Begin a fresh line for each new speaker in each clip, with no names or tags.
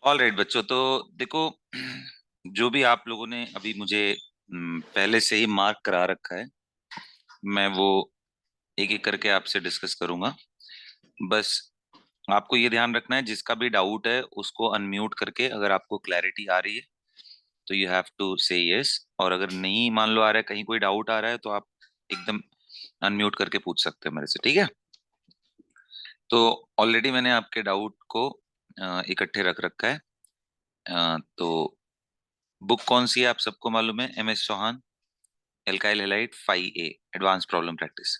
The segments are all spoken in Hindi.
ऑल राइट बच्चों, तो देखो जो भी आप लोगों ने अभी मुझे पहले से ही मार्क करा रखा है, मैं वो एक एक करके आपसे डिस्कस करूंगा। बस आपको ये ध्यान रखना है, जिसका भी डाउट है उसको अनम्यूट करके, अगर आपको क्लैरिटी आ रही है तो यू हैव टू से यस, और अगर नहीं मान लो आ रहा है, कहीं कोई डाउट आ रहा है, तो आप एकदम अनम्यूट करके पूछ सकते हैं मेरे से, ठीक है। तो ऑलरेडी मैंने आपके डाउट को इकट्ठे रख रखा है। तो बुक कौन सी है आप सबको मालूम है, MS Chauhan, alkyl halide 5A, advance problem practice.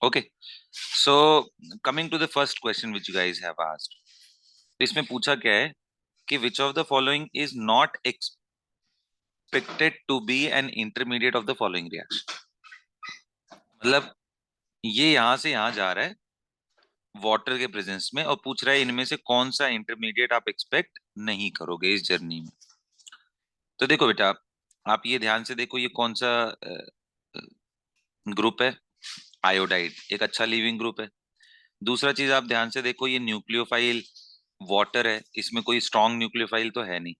Okay, so coming to the first question which you guys have asked. इसमें पूछा क्या है कि which of the following is not expected to be an intermediate of the following reaction. मतलब ये यहां से यहां जा रहा है वाटर के प्रेजेंस में, और पूछ रहा है इनमें से कौन सा इंटरमीडिएट आप एक्सपेक्ट नहीं करोगे इस जर्नी में। तो देखो बेटा, आप ये ध्यान से देखो, ये कौन सा ग्रुप है, आयोडाइड, एक अच्छा लीविंग ग्रुप है। दूसरा चीज आप ध्यान से देखो, ये न्यूक्लियोफाइल वाटर है, इसमें कोई स्ट्रॉन्ग न्यूक्लियोफाइल तो है नहीं,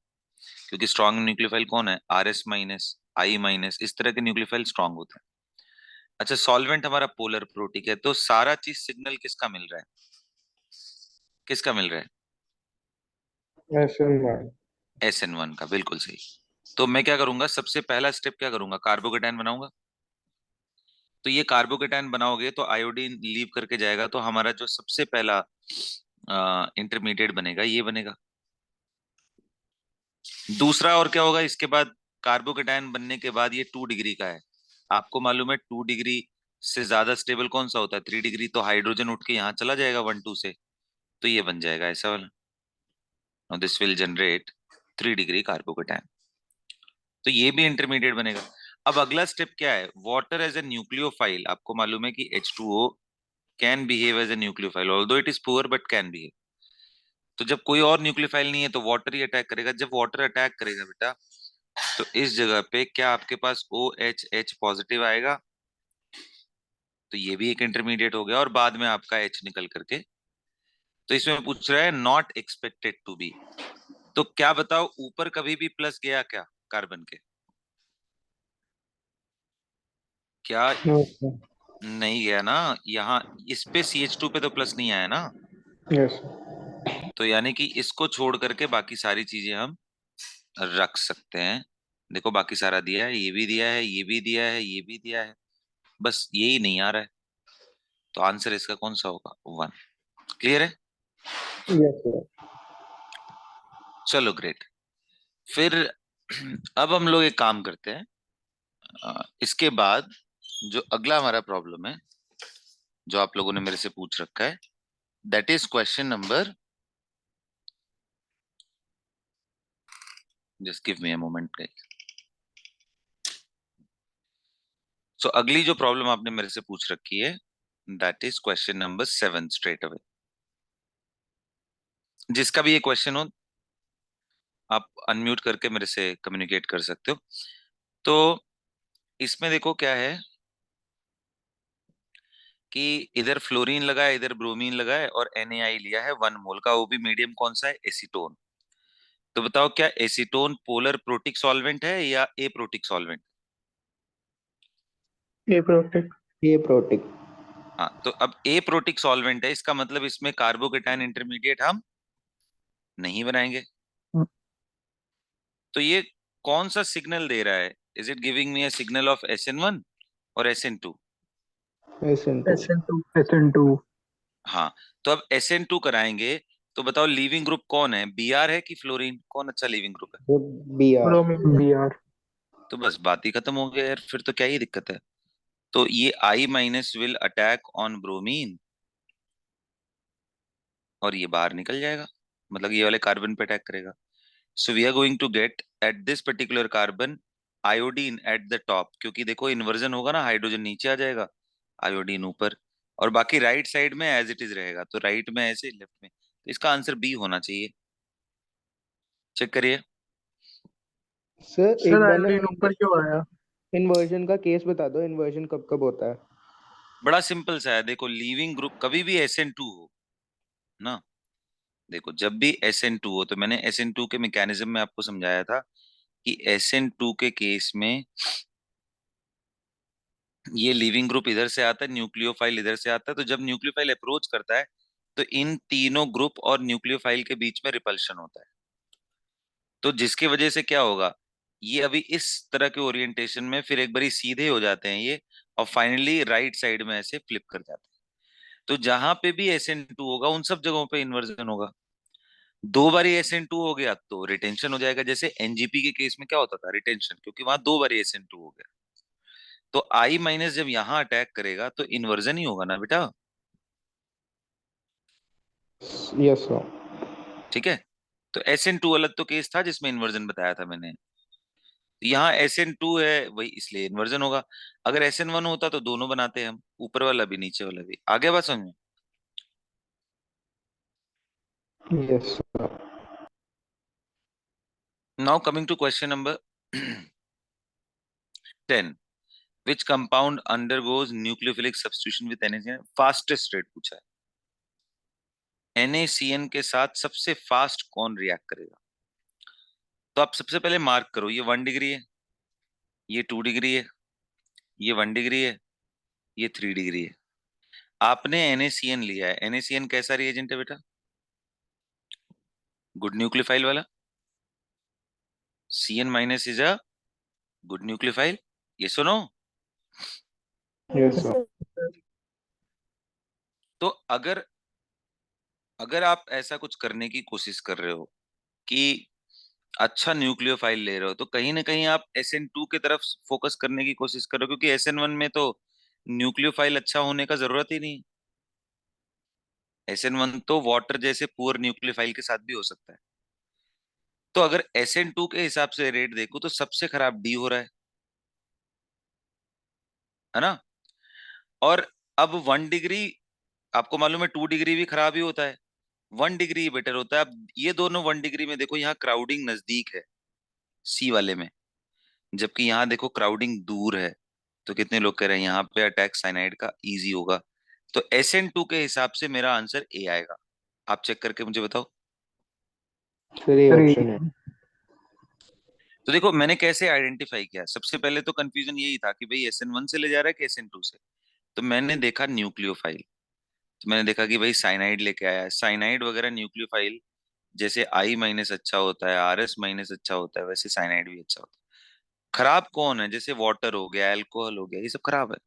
क्योंकि स्ट्रॉन्ग न्यूक्लियोफाइल कौन है, RS-, I-, इस तरह के न्यूक्लियोफाइल स्ट्रॉन्ग होते हैं। अच्छा, सॉल्वेंट हमारा पोलर प्रोटिक है, तो सारा चीज सिग्नल किसका मिल रहा है, किसका मिल रहा है,
SN1।
SN1 का, बिल्कुल सही। तो मैं क्या करूंगा, सबसे पहला स्टेप क्या करूंगा, कार्बोकेटायन बनाऊंगा। तो ये कार्बोकेटायन बनाओगे तो आयोडीन लीव करके जाएगा, तो हमारा जो सबसे पहला इंटरमीडिएट बनेगा ये बनेगा। दूसरा और क्या होगा इसके बाद, कार्बोकेटायन बनने के बाद ये 2 डिग्री का है। आपको मालूम है 2 डिग्री से ज्यादा स्टेबल कौन सा होता है, 3 डिग्री, तो हाइड्रोजन उठ के यहाँ चला जाएगा 1 2 से, तो ये बन जाएगा ऐसा वाला। Now this will generate 3 degree carbocation, तो ये भी इंटरमीडिएट बनेगा। अब अगला स्टेप क्या है, वाटर एज ए न्यूक्लियोफाइल, आपको मालूम है कि H2O can behave as a nucleophile, although it is poor but can behave. तो जब कोई और न्यूक्लियोफाइल नहीं है तो वाटर ही अटैक करेगा। जब वाटर अटैक करेगा बेटा, तो इस जगह पे क्या आपके पास OH पॉजिटिव आएगा, तो ये भी एक इंटरमीडिएट हो गया, और बाद में आपका H निकल करके। तो इसमें पूछ रहा है नॉट एक्सपेक्टेड टू बी, तो क्या बताओ ऊपर कभी भी प्लस गया क्या कार्बन के, क्या
Okay.
नहीं गया ना। यहाँ इस पे CH2 पे तो प्लस नहीं आया ना,
Yes.
तो यानी कि इसको छोड़ करके बाकी सारी चीजें हम रख सकते हैं। देखो बाकी सारा दिया है, ये भी दिया है, ये भी दिया है, ये भी दिया है, बस यही नहीं आ रहा है। तो आंसर इसका कौन सा होगा, 1। क्लियर है,
Yes, sir.
चलो ग्रेट। फिर अब हम लोग एक काम करते हैं, इसके बाद जो अगला हमारा प्रॉब्लम है, जो आप लोगों ने मेरे से पूछ रखा है, that is question number, just give me a moment. So अगली जो प्रॉब्लम आपने मेरे से पूछ रखी है, that is question number 7 straight away. जिसका भी ये क्वेश्चन हो, आप अनम्यूट करके मेरे से कम्युनिकेट कर सकते हो। तो इसमें देखो क्या है कि इधर फ्लोरीन लगा है, इधर ब्रोमीन लगा है, और NaI लिया है 1 मोल का, वो भी मीडियम कौन सा है, एसीटोन। तो बताओ क्या एसीटोन पोलर प्रोटिक सॉल्वेंट है या एप्रोटिक सॉल्वेंट।
Aprotic. Aprotic.
हाँ, तो अब एप्रोटिक सॉल्वेंट है, इसका मतलब इसमें कार्बोकेटायन इंटरमीडिएट हम नहीं बनाएंगे। तो ये कौन सा सिग्नल दे रहा है, is it giving me a signal of SN1 और SN2।
SN2।
SN2 SN2
हाँ, तो अब SN2 कराएंगे, तो बताओ लीविंग ग्रुप कौन है, Br है कि फ्लोरीन, कौन अच्छा लीविंग ग्रुप है।
वो BR।
ब्रोमीन Br
तो बस बात ही खत्म हो गया यार, फिर तो क्या ही दिक्कत है। तो ये I- will attack on bromine, और ये बाहर निकल जाएगा, मतलब ये वाले कार्बन पे अटैक करेगा। So we are going to get at this particular carbon iodine at the top, क्योंकि देखो इन्वर्जन होगा ना, हाइड्रोजन नीचे आ जाएगा, आयोडीन ऊपर, और बाकी राइट साइड में एज इट इज रहेगा, तो राइट में ऐसे, लेफ्ट में, तो इसका आंसर बी होना चाहिए। चेक करिए।
सर
सर
एक बार ना
आयोडीन ऊपर क्यों आया?
इन्वर्जन का केस बता दो, इन्वर्जन कब कब होता है।
बड़ा सिंपल सा है, देखो लीविंग ग्रुप कभी भी SN2 हो ना, देखो जब भी SN2 हो, तो मैंने SN2 के मैकेनिज्म में आपको समझाया था कि SN2 के केस में ये लीविंग ग्रुप इधर से आता है, न्यूक्लियोफाइल इधर से आता है। तो जब न्यूक्लियोफाइल अप्रोच करता है तो इन तीनों ग्रुप और न्यूक्लियोफाइल के बीच में रिपल्शन होता है। तो जिसकी वजह से क्या होगा, ये अभी इस तरह के ओरिएंटेशन में फिर एक बारी सीधे हो जाते हैं ये, और फाइनली राइट साइड में ऐसे फ्लिप कर जाते हैं। तो जहां पे भी SN2 होगा उन सब जगहों पे इन्वर्जन होगा। दो बारी SN2 हो गया तो रिटेंशन हो जाएगा। जैसे NGP के केस में क्या होता था, रिटेंशन, क्योंकि वहां दो बारी SN2 हो गया। तो I माइनस जब यहां अटैक करेगा तो इन्वर्जन ही होगा ना बेटा।
Yes sir.
ठीक है। तो SN2 अलग तो केस था जिसमें इन्वर्जन बताया था मैंने। यहाँ SN2 है वही, इसलिए इन्वर्जन होगा। अगर SN1 होता तो दोनों बनाते हम, ऊपर वाला भी नीचे वाला भी। आगे बात समझ में।
Yes sir.
Now coming to question number 10, which compound undergoes nucleophilic substitution with NaCN, fastest rate पूछा है। NaCN के साथ सबसे फास्ट कौन रिएक्ट करेगा। तो आप सबसे पहले मार्क करो, ये 1 डिग्री है, ये 2 डिग्री है, ये 1 डिग्री है, ये 3 डिग्री है। आपने NaCN लिया है। NaCN कैसा रिएजेंट है बेटा, गुड न्यूक्लियोफाइल वाला। CN minus is a good nucleophile, ये सुनो।
Yes
Yes,
sir.
sir.
तो अगर अगर आप ऐसा कुछ करने की कोशिश कर रहे हो कि अच्छा न्यूक्लियोफाइल ले रहे हो, तो कहीं ना कहीं आप SN2 की तरफ फोकस करने की कोशिश कर रहे हो, क्योंकि SN1 में तो न्यूक्लियोफाइल अच्छा होने का जरूरत ही नहीं। SN1 तो वाटर जैसे पुअर न्यूक्लियोफाइल के साथ भी हो सकता है। तो अगर SN2 के हिसाब से रेट देखो तो सबसे खराब D हो रहा है ना। और अब 1 डिग्री, आपको मालूम है 2 डिग्री भी खराब ही होता है, 1 डिग्री बेटर होता है। अब ये दोनों 1 डिग्री में देखो, यहाँ क्राउडिंग नजदीक है C वाले में, जबकि यहाँ देखो क्राउडिंग दूर है। तो कितने लोग कह रहे हैं यहाँ पे अटैक साइनाइड का इजी होगा। तो SN2 के हिसाब से मेरा आंसर A आएगा। आप चेक करके मुझे बताओ।
फिर ये ऑप्शन है।
3.
तो देखो मैंने कैसे आइडेंटिफाई किया, सबसे पहले तो कंफ्यूजन यही था कि भाई SN1 से ले जा रहा है कि SN2 से। तो मैंने देखा न्यूक्लियोफाइल, तो मैंने देखा कि भाई साइनाइड लेके आया है। साइनाइड वगैरह न्यूक्लियोफाइल, जैसे I माइनस अच्छा होता है, RS माइनस अच्छा होता है, वैसे साइनाइड भी अच्छा होता है। खराब कौन है, जैसे वाटर हो गया, अल्कोहल हो गया, ये सब खराब है।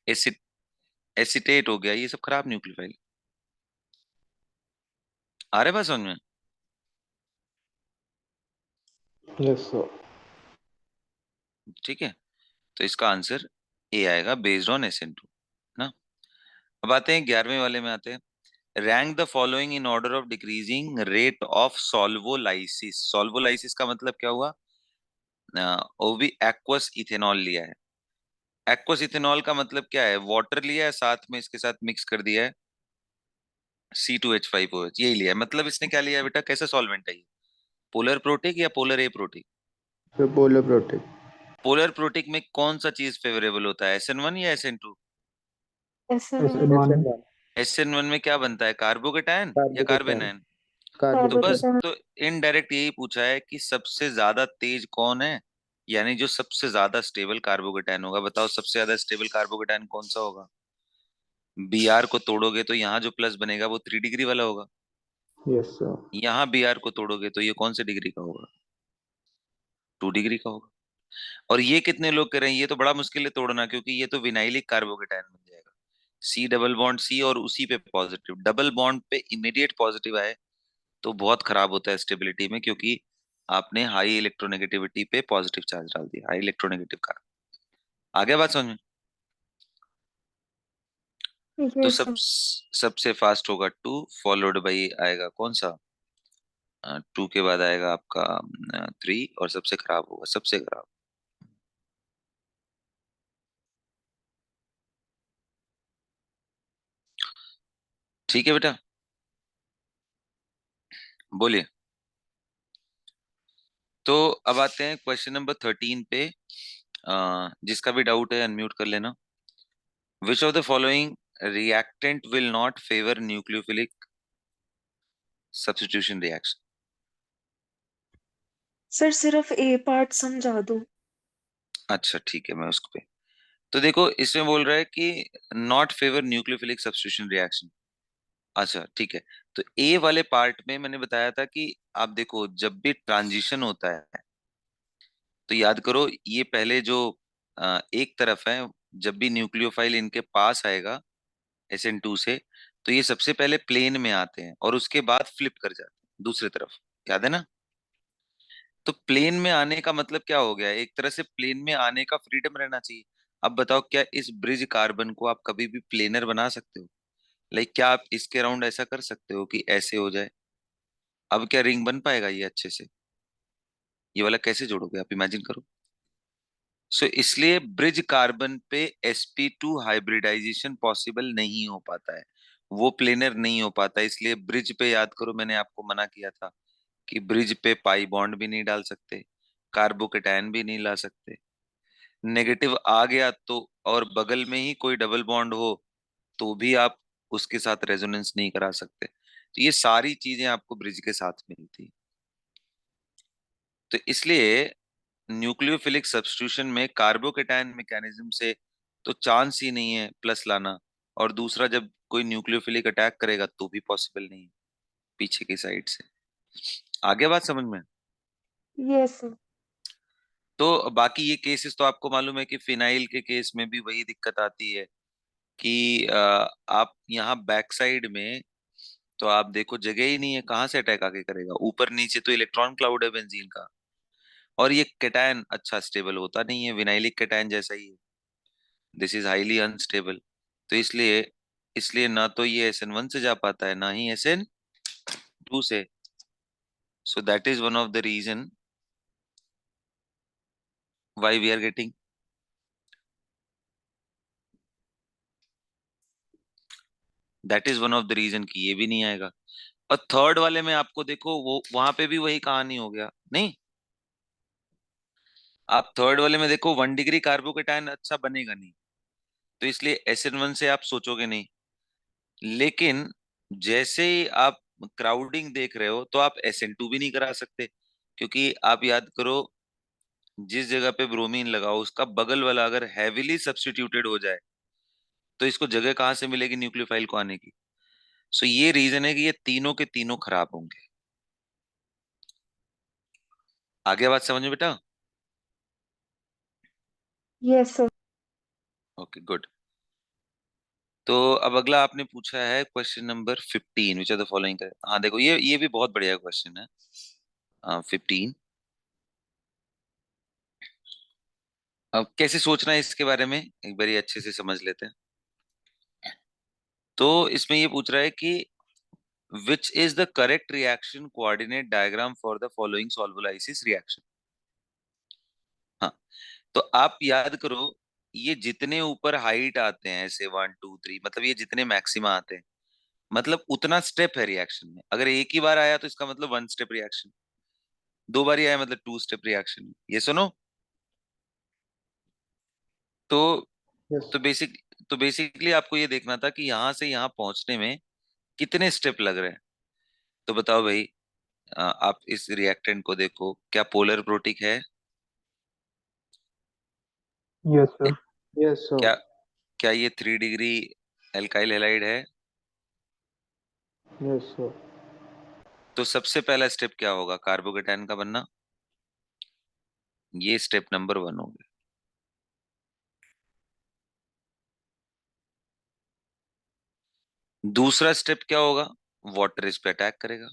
एसिड एसिटेट हो गया, ये सब खराब न्यूक्लियोफाइल। आ रहे बात समझ में।
Yes sir.
ठीक है। तो इसका आंसर ए आएगा बेस्ड ऑन SN2 ना। अब आते हैं 11वें वाले में आते हैं। Rank the following in order of decreasing rate of solvolysis. Solvolysis का मतलब क्या हुआ, वो भी एक्वस इथेनॉल लिया है। एक्वस इथेनॉल का मतलब क्या है, वाटर लिया है, साथ में इसके साथ मिक्स कर दिया है C2H5OH, यही लिया है। मतलब इसने क्या लिया है बेटा, कैसा सॉल्वेंट है ये, पोलर प्रोटिक या पोलर ए प्रोटिक।
फिर पोलर प्रोटेक्ट।
पोलर प्रोटिक में कौन सा चीज फेवरेबल होता है, SN1 या SN2।
SN1.
SN1।
SN1 में क्या बनता है, कार्बोकेटायन या
कार्बोकेटाइन।
कार्बेनाइन। तो बस,
कार्बोकेटाइन।
तो इनडायरेक्ट यही पूछा है कि सबसे ज्यादा तेज कौन है, यानी जो सबसे ज्यादा स्टेबल कार्बोकेटायन होगा। बताओ सबसे ज्यादा स्टेबल कार्बोकेटायन कौन सा होगा। Br को तोड़ोगे तो यहाँ जो प्लस बनेगा वो 3 डिग्री वाला होगा।
Yes sir.
यहाँ Br को तोड़ोगे तो ये कौन से डिग्री का होगा, 2 डिग्री का होगा। और ये कितने लोग कह रहे हैं, ये तो बड़ा मुश्किल है तोड़ना, क्योंकि ये तो विनाइलिक कार्बोकेटायन बन जाएगा। C डबल बॉन्ड C और उसी पे पॉजिटिव, डबल बॉन्ड पे इमीडिएट पॉजिटिव आए तो बहुत खराब होता है स्टेबिलिटी में, क्योंकि आपने हाई इलेक्ट्रोनेगेटिविटी पे पॉजिटिव चार्ज डाल दिया, हाई इलेक्ट्रोनेगेटिव का। आगे बात समझ में। तो
Yes, sir.
सबसे फास्ट होगा 2, फॉलोड बाई आएगा कौन सा, 2 के बाद आएगा आपका 3, और सबसे खराब होगा सबसे खराब। ठीक है बेटा, बोलिए। तो अब आते हैं क्वेश्चन नंबर 13 पे। जिसका भी डाउट है अनम्यूट कर लेना। विच of the following reactant will not favor nucleophilic substitution reaction.
Sir सिर्फ ए पार्ट समझा दो।
अच्छा ठीक है, मैं उसको पे तो देखो इसमें बोल रहा है कि not favour nucleophilic substitution reaction. अच्छा ठीक है, तो ए वाले पार्ट में मैंने बताया था कि आप देखो जब भी ट्रांजिशन होता है तो याद करो ये पहले जो एक तरफ है, जब भी न्यूक्लियोफाइल इनके पास आएगा SN2 से, तो ये सबसे पहले प्लेन में आते हैं और उसके बाद फ्लिप कर जाते हैं दूसरी तरफ, याद है ना। तो प्लेन में आने का मतलब क्या हो गया, एक तरह से प्लेन में आने का फ्रीडम रहना चाहिए। अब बताओ क्या इस ब्रिज कार्बन को आप कभी भी प्लेनर बना सकते हो? लाइक क्या आप इसके अराउंड ऐसा कर सकते हो कि ऐसे हो जाए? अब क्या रिंग बन पाएगा ये अच्छे से? ये वाला कैसे जोड़ोगे आप, इमेजिन करो। सो इसलिए ब्रिज कार्बन पे sp2 हाइब्रिडाइजेशन पॉसिबल नहीं हो पाता है, वो प्लेनर नहीं हो पाता। इसलिए ब्रिज पे याद करो मैंने आपको मना किया था कि ब्रिज पे पाई बॉन्ड भी नहीं डाल सकते, कार्बोकेटायन भी नहीं ला सकते। नेगेटिव आ गया तो, और बगल में ही कोई डबल बॉन्ड हो तो भी आप उसके साथ रेजोनेंस नहीं करा सकते। तो ये सारी चीजें आपको ब्रिज के साथ मिलती है। तो इसलिए न्यूक्लियोफिलिक सब्स्टिट्यूशन में कार्बोकेटायन मैकेनिज्म से तो चांस ही नहीं है प्लस लाना, और दूसरा जब कोई न्यूक्लियोफिलिक अटैक करेगा तो भी पॉसिबल नहीं है पीछे की साइड से। आगे बात समझ में?
Yes sir.
तो बाकी ये केसेस तो आपको मालूम है कि फिनाइल के केस में भी वही दिक्कत आती है कि आप यहाँ बैक साइड में तो आप देखो जगह ही नहीं है, कहाँ से अटैक आके करेगा? ऊपर नीचे तो इलेक्ट्रॉन क्लाउड है बेंजीन का, और ये कैटायन अच्छा स्टेबल होता नहीं है, विनाइलिक कैटायन जैसा ही है। This is highly unstable. तो इसलिए इसलिए ना तो ये SN1 से जा पाता है ना ही SN2 से। So that is one of the reason why we are getting, that is one of the reason कि ये भी नहीं आएगा। और थर्ड वाले में आपको देखो वो वहां पे भी वही कहानी हो गया नहीं। आप थर्ड वाले में देखो 1 डिग्री कार्बोकेटायन अच्छा बनेगा नहीं, तो इसलिए SN1 से आप सोचोगे नहीं। लेकिन जैसे ही आप क्राउडिंग देख रहे हो तो आप SN2 भी नहीं करा सकते, क्योंकि आप याद करो जिस जगह पे ब्रोमीन लगाओ उसका बगल वाला अगर हैविली सब्स्टिट्यूटेड हो जाए तो इसको जगह कहाँ से मिलेगी न्यूक्लियोफाइल को आने की? सो ये रीजन है कि ये तीनों के तीनों खराब होंगे। आगे बात समझ में बेटा?
Yes sir.
Okay good. तो अब अगला आपने पूछा है question number 15, which are the following. हाँ देखो ये भी बहुत बढ़िया क्वेश्चन है। 15, अब कैसे सोचना है इसके बारे में एक बार अच्छे से समझ लेते हैं। तो इसमें ये पूछ रहा है कि which is the correct reaction coordinate diagram for the following solvolysis reaction. हाँ, तो आप याद करो ये जितने ऊपर हाइट आते हैं ऐसे 1 2 3, मतलब ये जितने मैक्सिमा आते हैं मतलब उतना स्टेप है रिएक्शन में। अगर एक ही बार आया तो इसका मतलब 1 स्टेप रिएक्शन, 2 बार ही आया मतलब 2 स्टेप रिएक्शन। ये सुनो। तो
यस।
तो बेसिक तो बेसिकली आपको ये देखना था कि यहां से यहां पहुंचने में कितने स्टेप लग रहे हैं। तो बताओ भाई, आप इस रिएक्टेंट को देखो, क्या पोलर प्रोटिक है?
Yes sir.
Yes sir.
क्या क्या ये 3 डिग्री एल्काइल हैलाइड है?
Yes sir.
तो सबसे पहला स्टेप क्या होगा, कार्बोकेटायन का बनना। ये स्टेप नंबर 1 हो गया। दूसरा स्टेप क्या होगा, वाटर इस पे अटैक करेगा।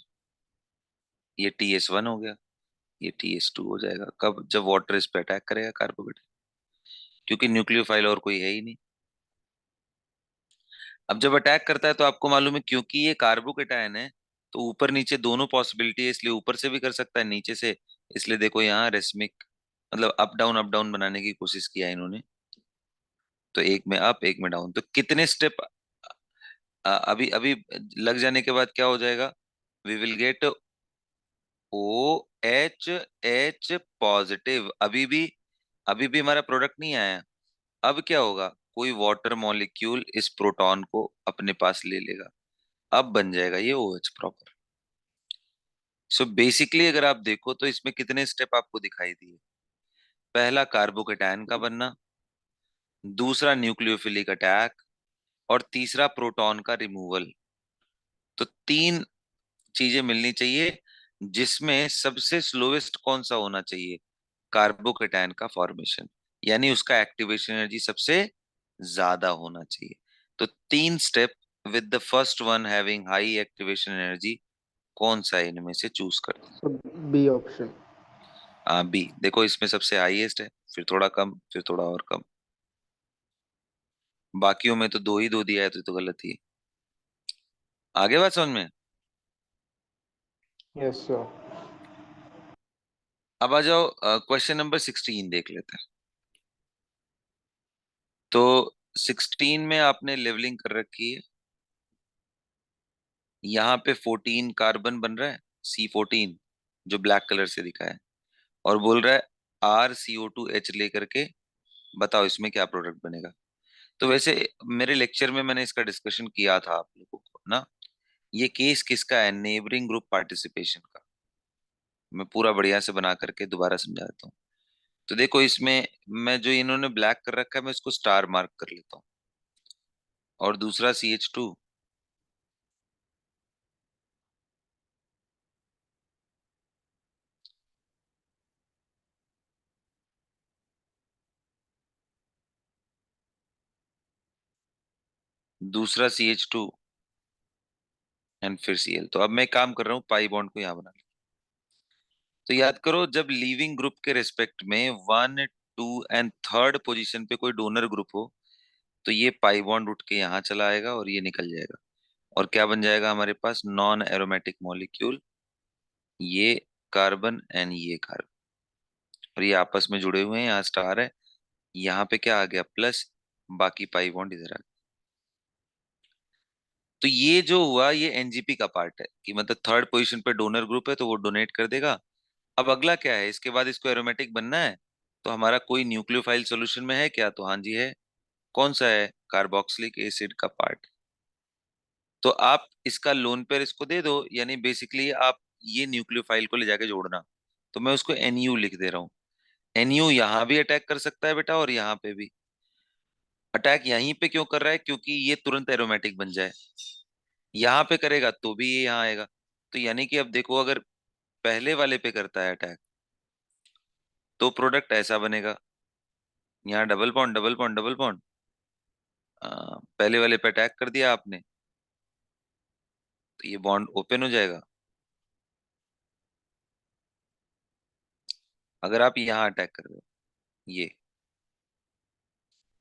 ये TS1 हो गया, ये TS2 हो जाएगा कब, जब वाटर इस पे अटैक करेगा कार्बोकेटाइन, क्योंकि न्यूक्लियोफाइल और कोई है ही नहीं। अब जब अटैक करता है तो आपको मालूम है क्योंकि ये कार्बोकेटायन है तो ऊपर नीचे दोनों पॉसिबिलिटी है, इसलिए ऊपर से भी कर सकता है नीचे से। इसलिए देखो यहाँ रेसमिक मतलब अप डाउन बनाने की कोशिश किया है इन्होंने। तो एक में अप एक में डाउन, तो कितने स्टेप अभी अभी लग जाने के बाद क्या हो जाएगा, we will get OH positive. अभी भी हमारा प्रोडक्ट नहीं आया। अब क्या होगा, कोई वाटर मॉलिक्यूल इस प्रोटॉन को अपने पास ले लेगा, अब बन जाएगा ये OH प्रॉपर। सो बेसिकली अगर आप देखो तो इसमें कितने स्टेप आपको दिखाई दिए। पहला कार्बोकेटायन का बनना, दूसरा न्यूक्लियोफिलिक अटैक, और तीसरा प्रोटॉन का रिमूवल। तो तीन चीजें मिलनी चाहिए, जिसमें सबसे स्लोएस्ट कौन सा होना चाहिए, कार्बोकेटायन का फॉर्मेशन, यानी उसका एक्टिवेशन एनर्जी सबसे ज्यादा होना चाहिए। तो तीन step with the first one having high activation energy, कौन सा है इनमें से चूज कर।
So B option.
बी, देखो इसमें सबसे हाईएस्ट है, फिर थोड़ा कम, फिर थोड़ा और कम। बाकियों में तो दो ही दो दिया है, तो गलत ही है। आगे बात समझ में।
Yes, sir.
अब आ जाओ क्वेश्चन नंबर 16 देख लेते हैं। तो 16 में आपने लेवलिंग कर रखी है। यहाँ पे 14 कार्बन बन रहा है, C14, जो ब्लैक कलर से दिखा है, और बोल रहा है RCO2H लेकर के बताओ इसमें क्या प्रोडक्ट बनेगा। तो वैसे मेरे लेक्चर में मैंने इसका डिस्कशन किया था आप लोगों को ना। ये केस किसका है, नेबरिंग ग्रुप पार्टिसिपेशन का। मैं पूरा बढ़िया से बना करके दोबारा समझा देता हूँ। तो देखो इसमें मैं जो इन्होंने ब्लैक कर रखा है मैं इसको स्टार मार्क कर लेता हूँ, और दूसरा CH2, दूसरा CH2, एंड फिर Cl। तो अब मैं काम कर रहा हूँ, पाई बॉन्ड को यहाँ बना लिया। तो याद करो, जब लीविंग ग्रुप के रिस्पेक्ट में 1, 2 एंड थर्ड पोजीशन पे कोई डोनर ग्रुप हो, तो ये पाई बॉन्ड उठ के यहाँ चला आएगा और ये निकल जाएगा, और क्या बन जाएगा हमारे पास, नॉन एरोमेटिक मॉलिक्यूल। ये कार्बन एंड ये कार्बन, और ये आपस में जुड़े हुए हैं, यहाँ स्टार है, यहाँ पे क्या आ गया, प्लस, बाकी पाई बॉन्ड इधर आ गया। तो ये जो हुआ ये NGP का पार्ट है, कि मतलब थर्ड पोजीशन पे डोनर ग्रुप है तो वो डोनेट कर देगा। अब अगला क्या है, इसके बाद इसको एरोमेटिक बनना है, तो हमारा कोई न्यूक्लियोफाइल सॉल्यूशन में है क्या, तो हाँ जी है। कौन सा है, कार्बोक्सिलिक एसिड का पार्ट। तो आप इसका लोन पेयर इसको दे दो, यानी बेसिकली आप ये न्यूक्लियोफाइल को ले जाके जोड़ना। तो मैं उसको NU लिख दे रहा हूँ। NU यहाँ भी अटैक कर सकता है बेटा, और यहाँ पे भी। अटैक यहीं पे क्यों कर रहा है, क्योंकि ये तुरंत एरोमेटिक बन जाए। यहाँ पे करेगा तो भी ये यहाँ आएगा। तो यानी कि अब देखो, अगर पहले वाले पे करता है अटैक, तो प्रोडक्ट ऐसा बनेगा, यहाँ double bond double bond double bond. पहले वाले पे अटैक कर दिया आपने, तो ये बॉन्ड ओपन हो जाएगा। अगर आप यहाँ अटैक कर रहे हो ये,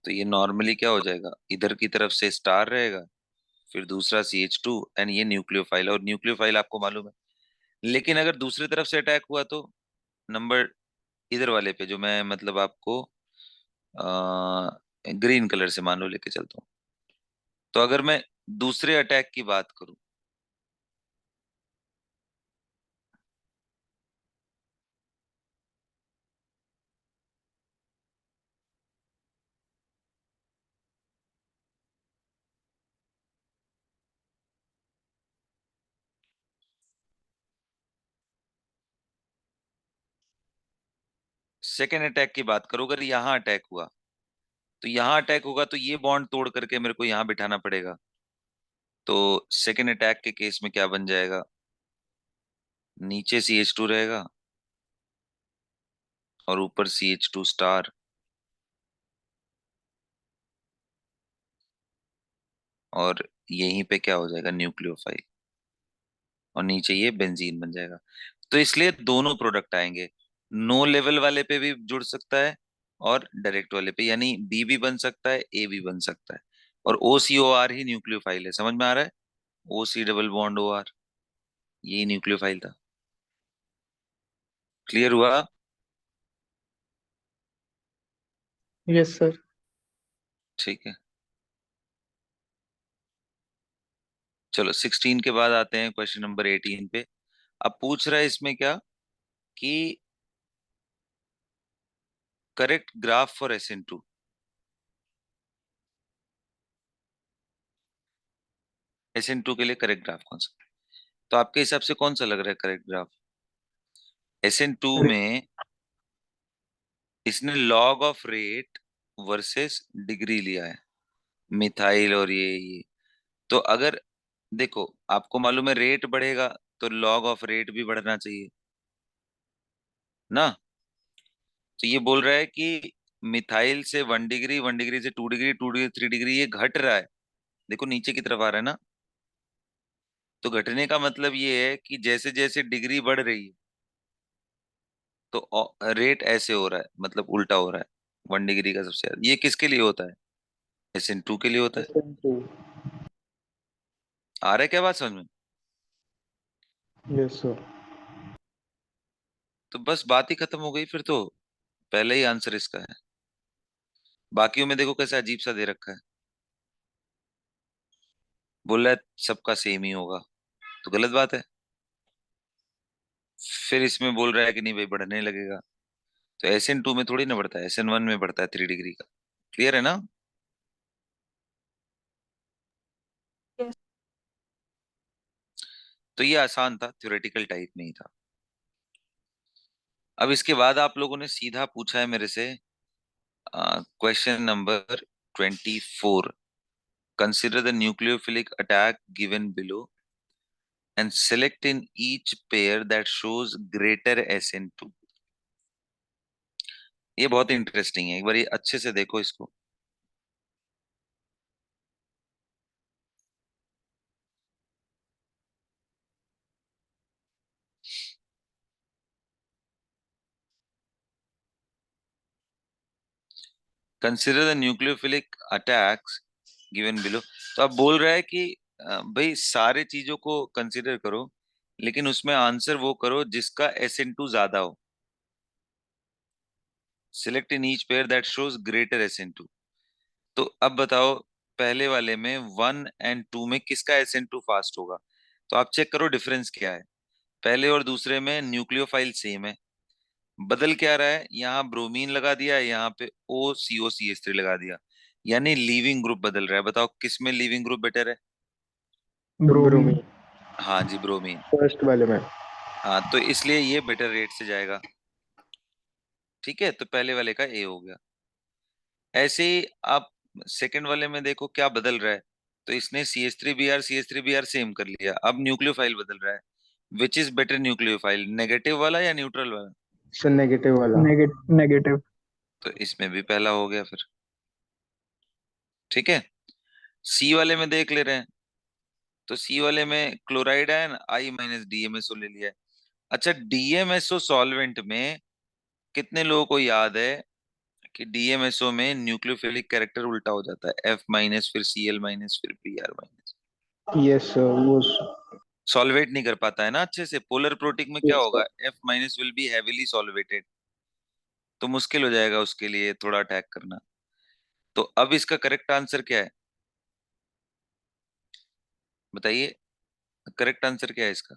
तो ये नॉर्मली क्या हो जाएगा, इधर की तरफ से स्टार रहेगा, फिर दूसरा CH2, एंड ये न्यूक्लियोफाइल, और न्यूक्लियोफाइल आपको मालूम है। लेकिन अगर दूसरी तरफ से अटैक हुआ तो नंबर इधर वाले पे, जो मैं मतलब आपको ग्रीन कलर से मान लो लेके चलता हूँ। तो अगर मैं दूसरे अटैक की बात करूं, सेकेंड अटैक की बात करूं, अगर यहाँ अटैक हुआ, तो यहाँ अटैक होगा तो ये बॉन्ड तोड़ करके मेरे को यहाँ बिठाना पड़ेगा। तो सेकेंड अटैक के केस में क्या बन जाएगा, नीचे CH2 रहेगा, और ऊपर CH2 स्टार, और यहीं पे क्या हो जाएगा, न्यूक्लियोफाइल, और नीचे ये बेंजीन बन जाएगा। तो इसलिए दोनों प्रोडक्ट आएंगे, नो लेवल वाले पे भी जुड़ सकता है, और डायरेक्ट वाले पे, यानी बी भी बन सकता है, ए भी बन सकता है। और OCOR ही न्यूक्लियोफाइल है, समझ में आ रहा है, OC डबल बॉन्ड OR, यही न्यूक्लियोफाइल था। क्लियर हुआ।
Yes, sir.
ठीक है, चलो 16 के बाद आते हैं क्वेश्चन नंबर 18 पे। अब पूछ रहा है इसमें क्या, कि correct graph for SN2। SN2 के लिए करेक्ट ग्राफ कौन सा? तो आपके हिसाब से कौन सा लग रहा है करेक्ट ग्राफ? SN2 में इसने log of rate versus degree लिया है, मिथाइल और ये। तो अगर देखो, आपको मालूम है रेट बढ़ेगा तो लॉग ऑफ रेट भी बढ़ना चाहिए ना। तो ये बोल रहा है कि मिथाइल से 1 डिग्री, 1 डिग्री से 2 डिग्री, 2 डिग्री 3 डिग्री ये घट रहा है। देखो नीचे की तरफ आ रहा है ना। तो घटने का मतलब ये है कि जैसे जैसे डिग्री बढ़ रही है तो रेट ऐसे हो रहा है, मतलब उल्टा हो रहा है। 1 डिग्री का सबसे ज्यादा, ये किसके लिए होता है? SN2 के लिए होता है।
SN2।
आ रहा है क्या बात समझ में?
Yes sir.
तो बस बात ही खत्म हो गई फिर तो। पहले ही आंसर इसका है। बाकियों में देखो कैसा अजीब सा दे रखा है, बोल रहा है सबका सेम ही होगा, तो गलत बात है। फिर इसमें बोल रहा है कि नहीं भाई बढ़ने लगेगा। तो SN2 में थोड़ी ना बढ़ता है, SN1 में बढ़ता है 3 डिग्री का। क्लियर है ना?
यस।
तो ये आसान था, थ्योरेटिकल टाइप में ही था। अब इसके बाद आप लोगों ने सीधा पूछा है मेरे से question number 24। Consider the nucleophilic attack given below and select in each pair that shows greater SN2। ये बहुत इंटरेस्टिंग है, एक बार ये अच्छे से देखो इसको। Consider the nucleophilic attacks given below. तो अब बोल रहा है कि भाई सारे चीजों को कंसिडर करो, लेकिन उसमें आंसर वो करो जिसका SN2 ज्यादा हो। Select in each pair that shows greater SN2। तो अब बताओ, पहले वाले में 1 और 2 में किसका SN2 फास्ट होगा? तो आप चेक करो डिफरेंस क्या है। पहले और दूसरे में न्यूक्लियोफाइल सेम है, बदल क्या रहा है, यहाँ ब्रोमीन लगा दिया, यहाँ पे OCO CH3 लगा दिया, यानी लीविंग ग्रुप बदल रहा है। बताओ किस में लीविंग ग्रुप बेटर है?
ब्रोमीन।
हाँ जी, ब्रोमीन।
फर्स्ट वाले में।
हाँ, तो इसलिए ये बेटर रेट से जाएगा। ठीक है, तो पहले वाले का ए हो गया। ऐसे ही आप सेकंड वाले में देखो क्या बदल रहा है। तो इसने CH3Br सेम कर लिया, अब न्यूक्लियोफाइल बदल रहा है। Which is better nucleophile, negative वाला या न्यूट्रल वाला?
सर नेगेटिव वाला।
नेगेटिव।
तो इसमें भी पहला हो गया फिर। ठीक है, सी वाले में देख ले रहे हैं। तो सी वाले में क्लोराइड आयन I- DMSO ले लिया है। अच्छा, DMSO सॉल्वेंट में कितने लोगों को याद है कि DMSO में न्यूक्लियोफिलिक कैरेक्टर उल्टा हो जाता है, F- फिर Cl- फिर Br-।
यस सर वो।
सॉल्वेट नहीं कर पाता है ना अच्छे से। पोलर प्रोटिक में क्या
यस सर।
होगा, F- will be heavily solvated, तो मुश्किल हो जाएगा उसके लिए थोड़ा अटैक करना। तो अब इसका करेक्ट आंसर क्या है बताइए, करेक्ट आंसर क्या है इसका?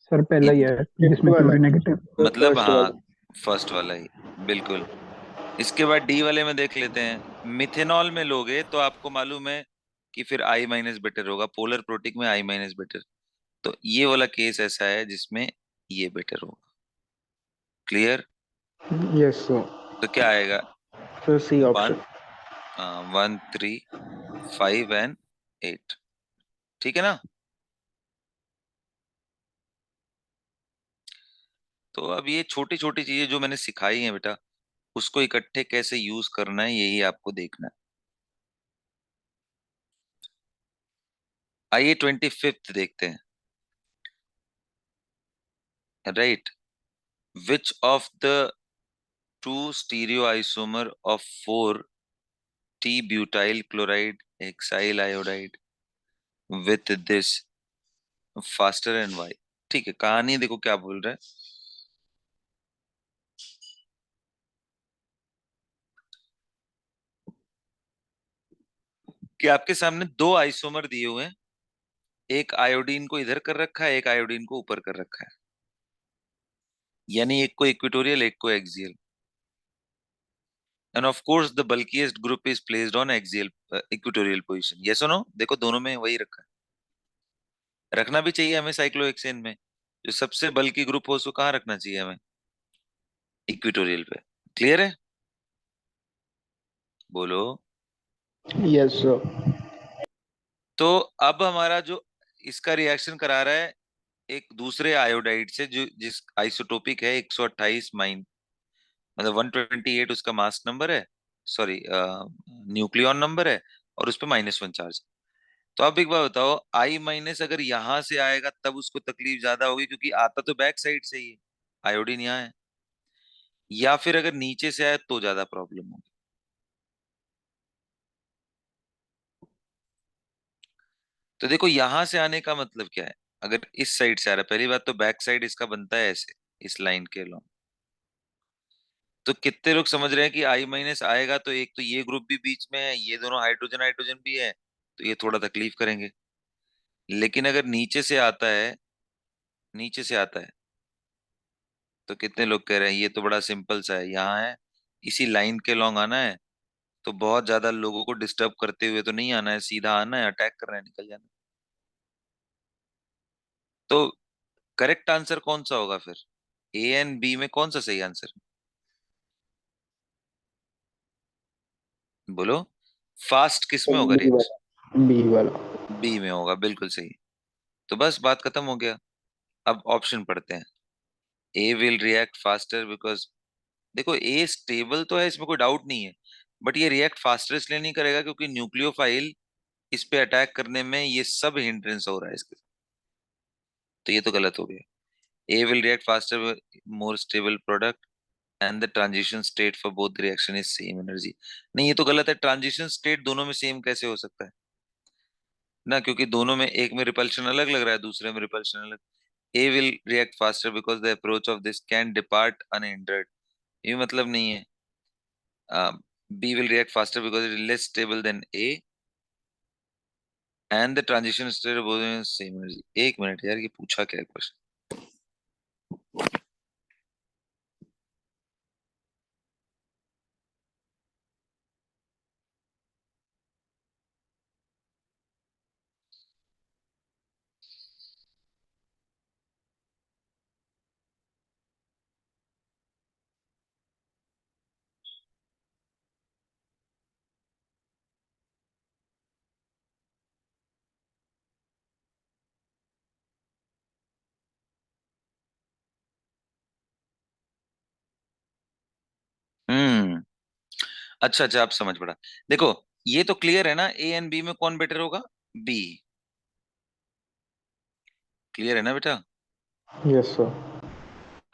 सर पहला
ये
ही है
फिफ्थ
जिसमें
वाला।
Chlorine negative.
मतलब
फर्स्ट
हाँ,
वाला।
फर्स्ट वाला ही, बिल्कुल। इसके बाद डी वाले में देख लेते हैं। मिथेनॉल में लोगे तो आपको मालूम है कि फिर I- बेटर होगा, पोलर प्रोटिक में I- बेटर। तो ये वाला केस ऐसा है जिसमें ये बेटर होगा। क्लियर?
Yes sir.
तो क्या आएगा?
सर सी
वन,
ऑप्शन।
1, 3, 5 और 8। ठीक है ना? तो अब ये छोटी छोटी चीजें जो मैंने सिखाई हैं बेटा, उसको इकट्ठे कैसे यूज करना है यही आपको देखना है। आइए 25th देखते हैं। Right, which of the two stereoisomer of 4 T-butyl chloride hexyl iodide with this faster and why? ठीक है, कहानी देखो क्या बोल रहा है कि आपके सामने दो आइसोमर दिए हुए हैं, एक आयोडीन को इधर कर रखा है, एक आयोडीन को ऊपर कर रखा है, यानी एक को इक्वेटोरियल एक को axial. And of course the bulkiest group is placed on axial equatorial position. Yes और नो? देखो दोनों में वही रखा है। रखना भी चाहिए हमें साइक्लोहेक्सेन में। जो सबसे बल्की ग्रुप हो उसको कहाँ रखना चाहिए हमें? इक्विटोरियल पे। क्लियर है? बोलो।
Yes sir.
तो अब हमारा जो इसका रिएक्शन करा रहा है एक दूसरे आयोडाइड से, जो जिस आइसोटोपिक है 128 माइन, मतलब 128 उसका मास नंबर है, सॉरी न्यूक्लियॉन नंबर है, और उस पे -1 चार्ज। तो अब एक बात बताओ, आई माइनस अगर यहां से आएगा तब उसको तकलीफ ज्यादा होगी, क्योंकि आता तो बैक साइड से ही है, आयोडीन यहाँ है, या फिर अगर नीचे से आए तो ज्यादा प्रॉब्लम होगी। तो देखो यहां से आने का मतलब क्या है, अगर इस साइड से आ रहा है, पहली बात तो बैक साइड इसका बनता है ऐसे, इस लाइन के along। तो कितने लोग समझ रहे हैं कि आई माइनस आएगा तो एक तो ये ग्रुप भी बीच में है, ये दोनों हाइड्रोजन हाइड्रोजन भी है, तो ये थोड़ा तकलीफ करेंगे। लेकिन अगर नीचे से आता है, नीचे से आता है, तो कितने लोग कह रहे हैं ये तो बड़ा सिंपल सा है, यहाँ है, इसी लाइन के लॉन्ग आना है, तो बहुत ज्यादा लोगों को डिस्टर्ब करते हुए तो नहीं आना है, सीधा आना है, अटैक करना है, निकल जाना है। तो करेक्ट आंसर कौन सा होगा फिर? ए एंड बी में कौन सा सही आंसर? बोलो। फास्ट किस में होगा
बी
रिएक्शन?
वाला, बी वाला।
बी में होगा, बिल्कुल सही। तो बस बात खत्म हो गया। अब ऑप्शन पढ़ते हैं। ए विल रिएक्ट फास्टर बिकॉज, देखो ए स्टेबल तो है, इसमें कोई डाउट नहीं है, बट ये रिएक्ट फास्टर इसलिए नहीं करेगा क्योंकि न्यूक्लियोफाइल इस पे अटैक करने में ये सब हिंड्रेंस हो रहा है इसके। तो ये तो गलत हो गया। A will react faster, more stable product, and the transition state for both reaction is same energy. नहीं, ये तो गलत है, ट्रांजिशन स्टेट दोनों में सेम कैसे हो सकता है ना, क्योंकि दोनों में, एक में रिपल्शन अलग लग रहा है, दूसरे में रिपल्शन अलग। A will react faster because the approach of this can depart unhindered, ये मतलब नहीं है। B will react faster because it is less stable than A, and the transition state both same energy. एक मिनट यार, ये पूछा क्या है क्वेश्चन? हम्म। अच्छा अच्छा, आप समझ पड़ा। देखो, ये तो क्लियर है ना, ए एंड बी में कौन बेटर होगा? बी। क्लियर है ना बेटा?
Yes sir.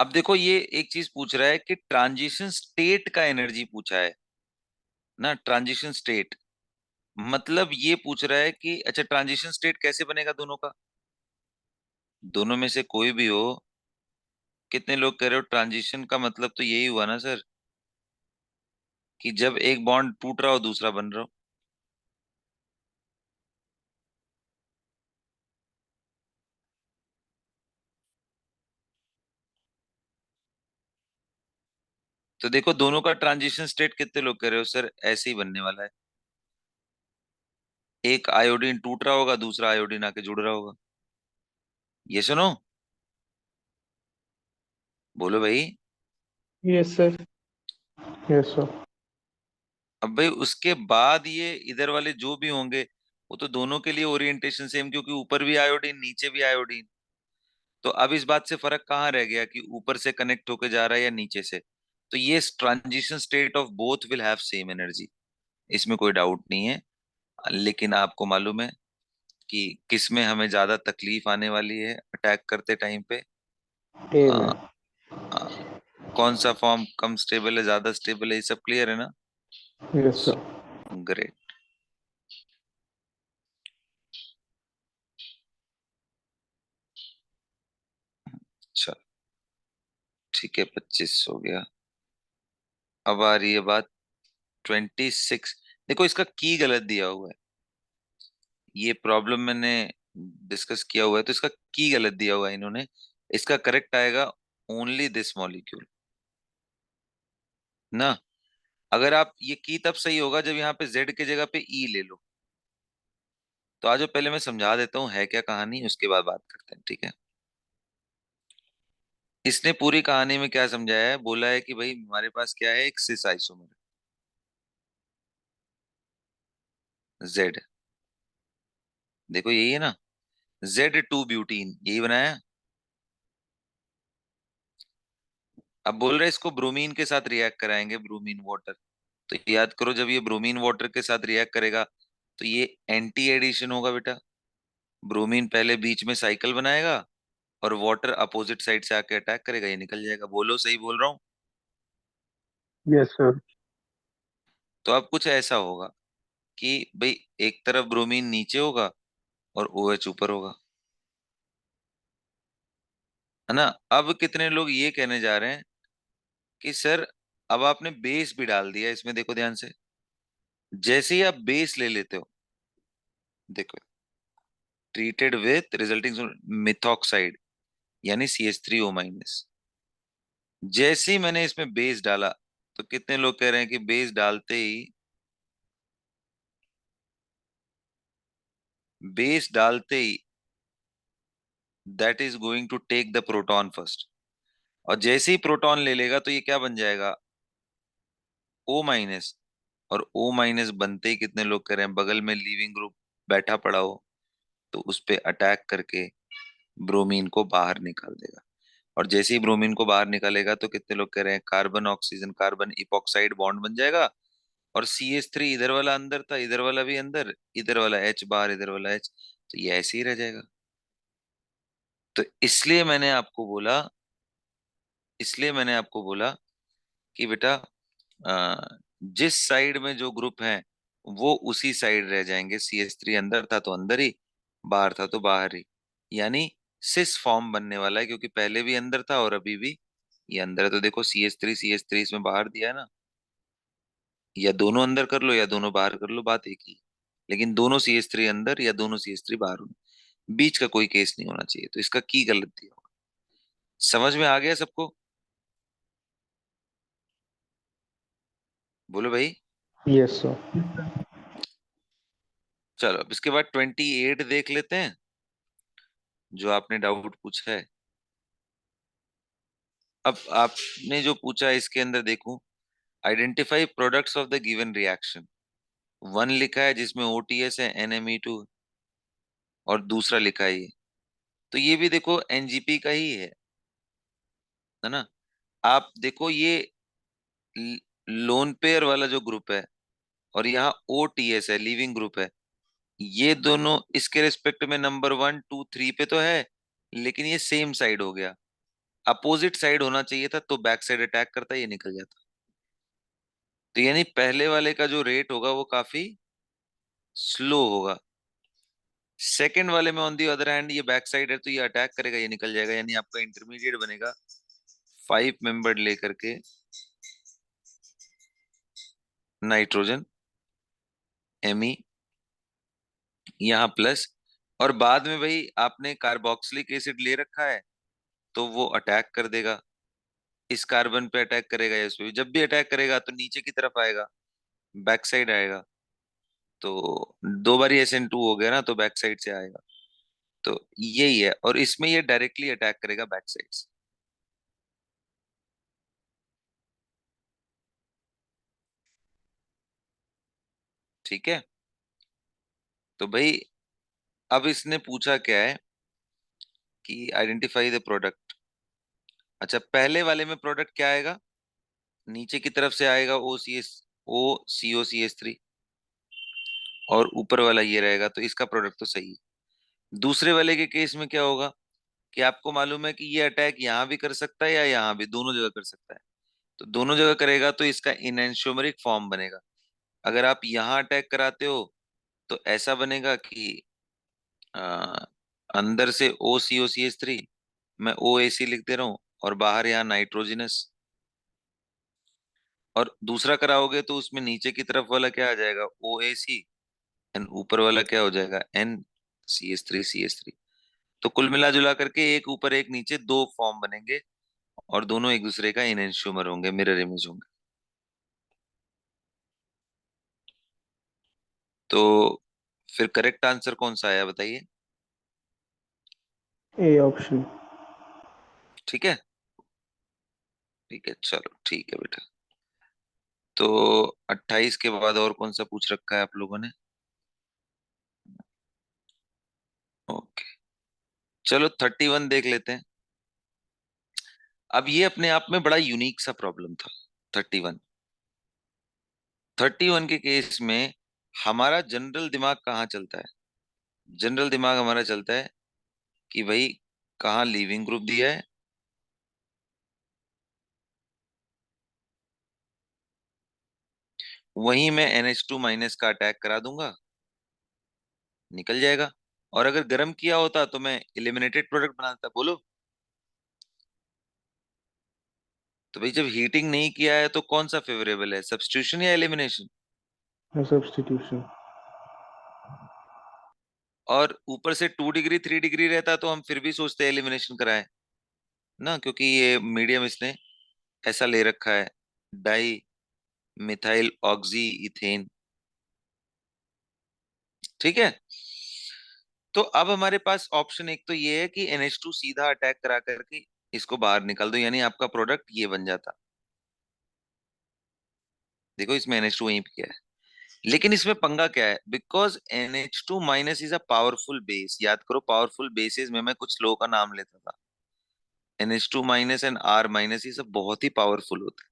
अब देखो ये एक चीज पूछ रहा है कि ट्रांजिशन स्टेट का एनर्जी पूछा है ना, ट्रांजिशन स्टेट, मतलब ये पूछ रहा है कि अच्छा ट्रांजिशन स्टेट कैसे बनेगा दोनों का, दोनों में से कोई भी हो। कितने लोग कह रहे हो ट्रांजिशन का मतलब तो यही हुआ ना सर, कि जब एक बॉन्ड टूट रहा हो दूसरा बन रहा हो। तो देखो दोनों का ट्रांजिशन स्टेट कितने लोग कह रहे हो सर ऐसे ही बनने वाला है, एक आयोडीन टूट रहा होगा, दूसरा आयोडीन आके जुड़ रहा होगा। ये सुनो, बोलो भाई।
Yes sir. Yes sir.
अब भाई उसके बाद ये इधर वाले जो भी होंगे, वो तो दोनों के लिए ओरिएंटेशन सेम, क्योंकि ऊपर भी आयोडीन नीचे भी आयोडीन। तो अब इस बात से फर्क कहाँ रह गया कि ऊपर से कनेक्ट होके जा रहा है या नीचे से? तो ये transition state of both will have same energy, इसमें कोई डाउट नहीं है। लेकिन आपको मालूम है कि किस में हमें ज्यादा तकलीफ आने वाली है अटैक करते टाइम पे?
ए
आ,
में।
आ, कौन सा फॉर्म कम स्टेबल है, ज्यादा स्टेबल है, ये सब क्लियर है ना?
Yes sir.
ग्रेट। अच्छा, ठीक है, 25 हो गया। अब आ रही है बात 26। देखो इसका की गलत दिया हुआ है, ये प्रॉब्लम मैंने डिस्कस किया हुआ है, तो इसका की गलत दिया हुआ है इन्होंने। इसका करेक्ट आएगा ओनली दिस मॉलिक्यूल ना। अगर आप, ये की तब सही होगा जब यहाँ पे जेड की जगह पे ई ले लो, तो आज पहले मैं समझा देता हूँ है क्या कहानी, उसके बाद बात करते हैं, ठीक है। इसने पूरी कहानी में क्या समझाया है, बोला है कि भाई हमारे पास क्या है, एक सिस आइसोमर जेड। देखो यही है ना, Z2 ब्यूटीन, यही बनाया है। अब बोल रहे हैं इसको ब्रोमीन के साथ रिएक्ट कराएंगे, ब्रोमीन वाटर। तो याद करो, जब ये ब्रोमीन वाटर के साथ रिएक्ट करेगा तो ये एंटी एडिशन होगा बेटा। ब्रोमीन पहले बीच में साइकिल बनाएगा और वाटर अपोजिट साइड से आके अटैक करेगा, ये निकल जाएगा। बोलो सही बोल रहा हूँ?
Yes sir.
तो अब कुछ ऐसा होगा कि भाई एक तरफ ब्रोमीन नीचे होगा और OH ऊपर होगा, है ना। अब कितने लोग ये कहने जा रहे हैं कि सर अब आपने बेस भी डाल दिया इसमें, देखो ध्यान से। जैसे ही आप बेस ले लेते हो, देखो, ट्रीटेड विथ रिजल्टिंग मिथॉक्साइड यानी CH3O-। जैसे ही मैंने इसमें बेस डाला, तो कितने लोग कह रहे हैं कि बेस डालते ही, बेस डालते ही that is going to take the proton first. और जैसे ही प्रोटॉन ले लेगा तो ये क्या बन जाएगा, O-। और O- बनते ही कितने लोग कह रहे हैं बगल में लीविंग ग्रुप बैठा पड़ा हो तो उस पे अटैक करके ब्रोमीन को बाहर निकाल देगा। और जैसे ही ब्रोमीन को बाहर निकालेगा तो कितने लोग कह रहे हैं carbon oxygen carbon epoxide bond बन जाएगा। और CH3 इधर वाला अंदर था, इधर वाला भी अंदर, इधर वाला H बाहर, इधर वाला H, तो ये ऐसे ही रह जाएगा। तो इसलिए मैंने आपको बोला कि बेटा जिस साइड में जो ग्रुप है वो उसी साइड रह जाएंगे। CH3 अंदर था तो अंदर ही, बाहर था तो बाहर ही। यानी सिस फॉर्म बनने वाला है, क्योंकि पहले भी अंदर था और अभी भी ये अंदर है। तो देखो CH3 इसमें बाहर दिया है ना, या दोनों अंदर कर लो या दोनों बाहर कर लो, बात एक ही। लेकिन दोनों CH3 अंदर या दोनों CH3 बाहर होने, बीच का कोई केस नहीं होना चाहिए। तो इसका की गलत दिया होगा। समझ में आ गया सबको? बोलो भाई।
Yes sir.
चलो अब इसके बाद 28 देख लेते हैं, जो आपने डाउट पूछा है। अब आपने जो पूछा है इसके अंदर देखो, identify products of the given reaction. One लिखा है जिसमें OTS है, NME2, और दूसरा लिखा है ये। तो ये भी देखो NGP का ही है ना। आप देखो ये लोन पेयर वाला जो ग्रुप है, और यहाँ OTS है, लिविंग ग्रुप है। ये दोनों इसके रिस्पेक्ट में नंबर 1 2 3 पे तो है, लेकिन ये सेम साइड हो गया। अपोजिट साइड होना चाहिए था, तो बैक साइड अटैक करता, ये निकल जाता। तो यानी पहले वाले का जो रेट होगा वो काफी स्लो होगा। सेकंड वाले में ऑन दी अदर हैंड ये बैक साइड है तो ये अटैक करेगा, ये निकल जाएगा। यानी आपका इंटरमीडिएट बनेगा 5 मेंबर लेकर के नाइट्रोजन Me, यहाँ प्लस। और बाद में भाई आपने कार्बोक्सिलिक एसिड ले रखा है तो वो अटैक कर देगा, इस कार्बन पे अटैक करेगा या इस पे। जब भी अटैक करेगा तो नीचे की तरफ आएगा, बैक साइड आएगा। तो दो बारी SN2 हो गया ना, तो बैक साइड से आएगा। तो यही है, और इसमें ये डायरेक्टली अटैक करेगा बैक साइड से। ठीक है। तो भाई अब इसने पूछा क्या है कि आइडेंटिफाई द प्रोडक्ट। अच्छा, पहले वाले में प्रोडक्ट क्या आएगा, नीचे की तरफ से आएगा OCO3, और ऊपर वाला ये रहेगा, तो इसका प्रोडक्ट तो सही है। दूसरे वाले के केस में क्या होगा कि आपको मालूम है कि ये अटैक यहाँ भी कर सकता है या यहाँ भी, दोनों जगह कर सकता है। तो दोनों जगह करेगा तो इसका इनएंशियोमरिक फॉर्म बनेगा। अगर आप यहाँ अटैक कराते हो तो ऐसा बनेगा कि आ, अंदर से OCO3 मैं OAC लिख दे रहा हूँ, और बाहर यहाँ नाइट्रोजिनस। और दूसरा कराओगे तो उसमें नीचे की तरफ वाला क्या आ जाएगा, OAC, एंड ऊपर वाला क्या हो जाएगा, NCH3CH3। तो कुल मिला जुला करके एक ऊपर एक नीचे दो फॉर्म बनेंगे, और दोनों एक दूसरे का इनेंशियोमर होंगे, मिरर इमेज होंगे। तो फिर करेक्ट आंसर कौन सा आया बताइए।
A option.
ठीक है, ठीक है, चलो ठीक है बेटा। तो 28 के बाद और कौन सा पूछ रखा है आप लोगों ने? ओके, चलो 31 देख लेते हैं। अब ये अपने आप में बड़ा यूनिक सा प्रॉब्लम था। 31, 31 के केस में हमारा जनरल दिमाग कहाँ चलता है? जनरल दिमाग हमारा चलता है कि भाई कहाँ लीविंग ग्रुप दिया है, वहीं मैं NH2 माइनस का अटैक करा दूंगा, निकल जाएगा। और अगर गर्म किया होता तो मैं एलिमिनेटेड प्रोडक्ट बनाता। बोलो। तो भाई जब हीटिंग नहीं किया है तो कौन सा फेवरेबल है, सब्स्टिट्यूशन या एलिमिनेशन?
Substitution.
और ऊपर से 2 डिग्री 3 डिग्री रहता तो हम फिर भी सोचते एलिमिनेशन कराए ना, क्योंकि ये मीडियम इसने ऐसा ले रखा है, डाई मिथाइल ऑक्सी इथेन। ठीक है, तो अब हमारे पास ऑप्शन एक तो ये है कि NH2 सीधा अटैक करा करके इसको बाहर निकाल दो, यानी आपका प्रोडक्ट ये बन जाता। देखो इसमें NH2 वहीं पे किया है, लेकिन इसमें पंगा क्या है, because NH2 minus is a powerful base. याद करो पावरफुल बेसिस में मैं कुछ लो का नाम लेता था। NH2 minus and R minus ये सब बहुत ही पावरफुल होते हैं।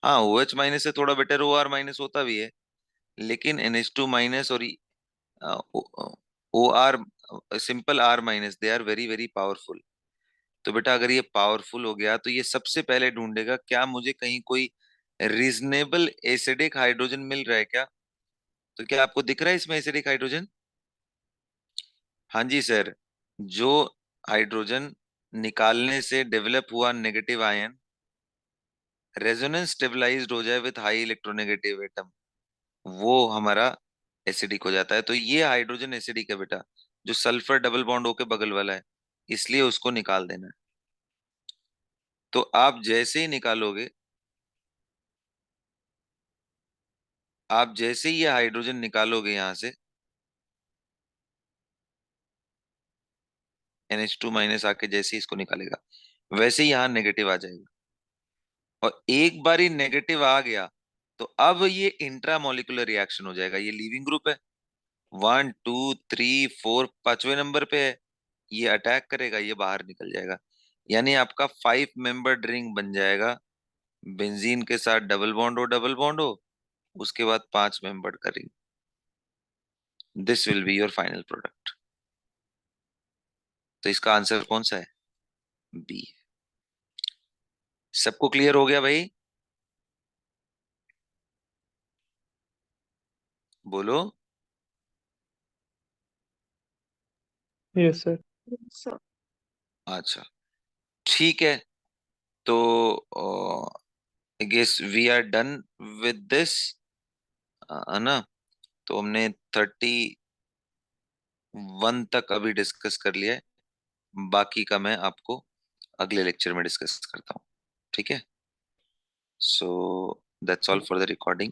हाँ, OH माइनस से थोड़ा बेटर OR माइनस होता भी है, लेकिन NH2 माइनस और OR simple R minus they are very very powerful. तो बेटा अगर ये पावरफुल हो गया तो ये सबसे पहले ढूंढेगा क्या मुझे कहीं कोई रीजनेबल एसिडिक हाइड्रोजन मिल रहा है क्या। तो क्या आपको दिख रहा है इसमें एसिडिक हाइड्रोजन? हाँ जी सर। जो हाइड्रोजन निकालने से डेवलप हुआ नेगेटिव आयन रेजोनेंस स्टेबलाइज्ड हो जाए विथ हाई इलेक्ट्रोनेगेटिव एटम, वो हमारा एसिडिक हो जाता है। तो ये हाइड्रोजन एसिडिक है बेटा, जो सल्फर डबल बॉन्ड होके बगल वाला है, इसलिए उसको निकाल देना है। तो आप जैसे ही निकालोगे, आप जैसे ही ये हाइड्रोजन निकालोगे यहां से, NH2 माइनस आके जैसे ही इसको निकालेगा, वैसे ही यहाँ नेगेटिव आ जाएगा। और एक बार ही नेगेटिव आ गया तो अब ये इंट्रामोलिकुलर रिएक्शन हो जाएगा। ये लीविंग ग्रुप है, 1 2 3 4 पांचवें नंबर पे है, ये अटैक करेगा, ये बाहर निकल जाएगा। यानी आपका 5 मेंबर रिंग बन जाएगा, बेंजीन के साथ डबल बॉन्ड हो, उसके बाद 5 मेंबर का ring. This will be your final product. तो इसका आंसर कौन सा है? बी। सबको क्लियर हो गया भाई? बोलो।
Yes, sir.
सर।
अच्छा, ठीक है। तो I guess we are done with this, है ना? तो हमने 31 तक अभी डिस्कस कर लिया है, बाकी का मैं आपको अगले लेक्चर में डिस्कस करता हूँ। ठीक है, so that's all for the recording.